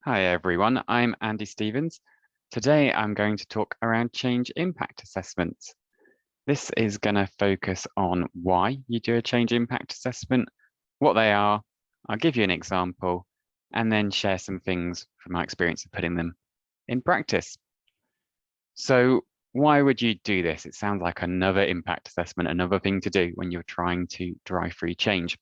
Hi everyone, I'm Andy Stevens. Today I'm going to talk around change impact assessments. This is going to focus on why you do a change impact assessment, what they are, I'll give you an example, and then share some things from my experience of putting them in practice. So why would you do this? It sounds like another impact assessment, another thing to do when you're trying to drive through change.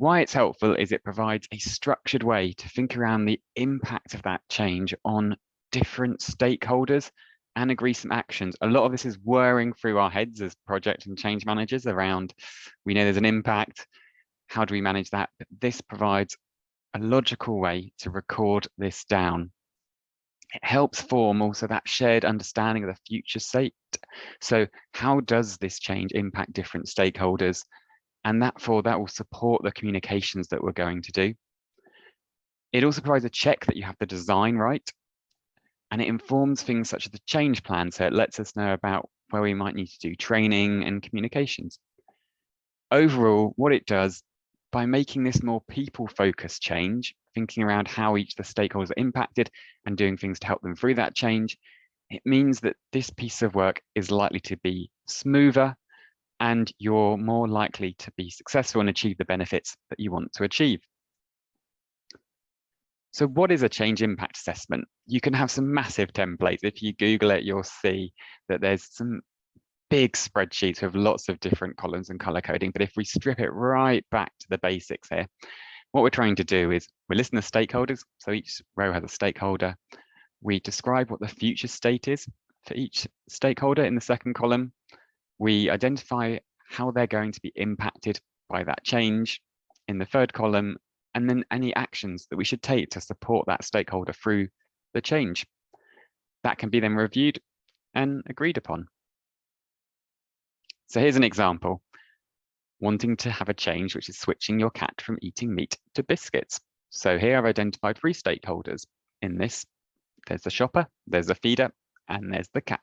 Why it's helpful is it provides a structured way to think around the impact of that change on different stakeholders and agree some actions. A lot of this is whirring through our heads as project and change managers around, we know there's an impact, how do we manage that? But this provides a logical way to record this down. It helps form also that shared understanding of the future state. So how does this change impact different stakeholders? And that will support the communications that we're going to do. It also provides a check that you have the design right, and it informs things such as the change plan. So it lets us know about where we might need to do training and communications. Overall, what it does, by making this more people-focused change, thinking around how each of the stakeholders are impacted and doing things to help them through that change, it means that this piece of work is likely to be smoother and you're more likely to be successful and achieve the benefits that you want to achieve. So what is a change impact assessment? You can have some massive templates. If you Google it, you'll see that there's some big spreadsheets with lots of different columns and color coding. But if we strip it right back to the basics here, what we're trying to do is we listen to stakeholders. So each row has a stakeholder. We describe what the future state is for each stakeholder in the second column. We identify how they're going to be impacted by that change in the third column, and then any actions that we should take to support that stakeholder through the change. That can be then reviewed and agreed upon. So here's an example. Wanting to have a change, which is switching your cat from eating meat to biscuits. So here I've identified 3 stakeholders in this. There's the shopper, there's the feeder, and there's the cat.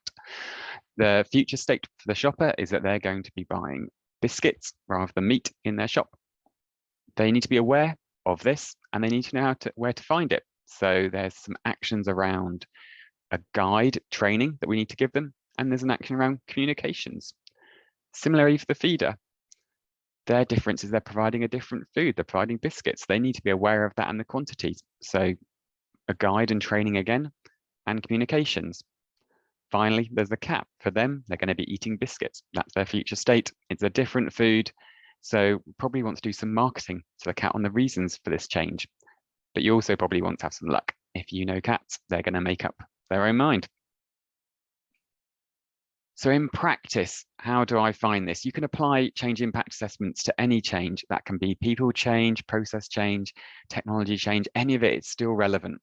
The future state for the shopper is that they're going to be buying biscuits rather than meat in their shop. They need to be aware of this and they need to know where to find it. So there's some actions around a guide training that we need to give them, and there's an action around communications. Similarly for the feeder, their difference is they're providing a different food, they're providing biscuits. They need to be aware of that and the quantities. So a guide and training again, and communications. Finally, there's the cat. For them, they're going to be eating biscuits. That's their future state. It's a different food. So probably want to do some marketing to the cat on the reasons for this change. But you also probably want to have some luck. If you know cats, they're going to make up their own mind. So in practice, how do I find this? You can apply change impact assessments to any change. That can be people change, process change, technology change, any of it is still relevant.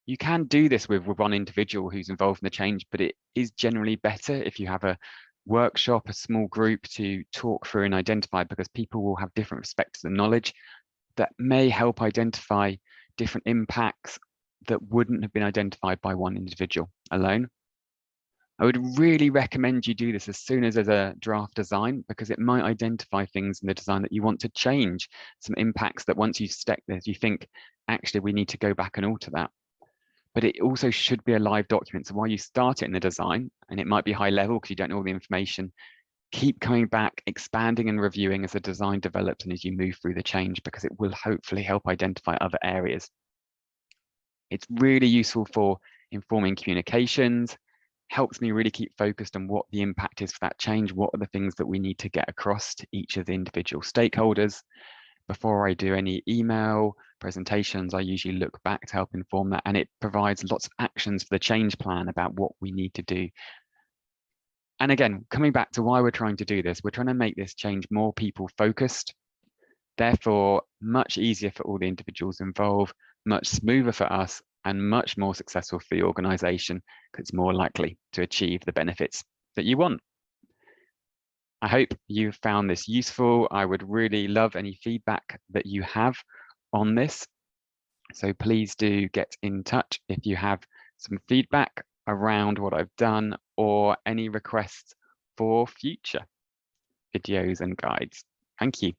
You can do this with one individual who's involved in the change, but it is generally better if you have a workshop, a small group to talk through and identify, because people will have different perspectives and knowledge that may help identify different impacts that wouldn't have been identified by one individual alone. I would really recommend you do this as soon as there's a draft design, because it might identify things in the design that you want to change, some impacts that once you've stuck there, you think, actually, we need to go back and alter that. But it also should be a live document. So while you start it in the design, and it might be high level because you don't know all the information, keep coming back, expanding and reviewing as the design develops and as you move through the change, because it will hopefully help identify other areas. It's really useful for informing communications, helps me really keep focused on what the impact is for that change. What are the things that we need to get across to each of the individual stakeholders? Before I do any email presentations, I usually look back to help inform that, and it provides lots of actions for the change plan about what we need to do. And again, coming back to why we're trying to do this, we're trying to make this change more people focused, therefore much easier for all the individuals involved, much smoother for us, and much more successful for the organization, because it's more likely to achieve the benefits that you want. I hope you found this useful. I would really love any feedback that you have on this. So please do get in touch if you have some feedback around what I've done or any requests for future videos and guides. Thank you.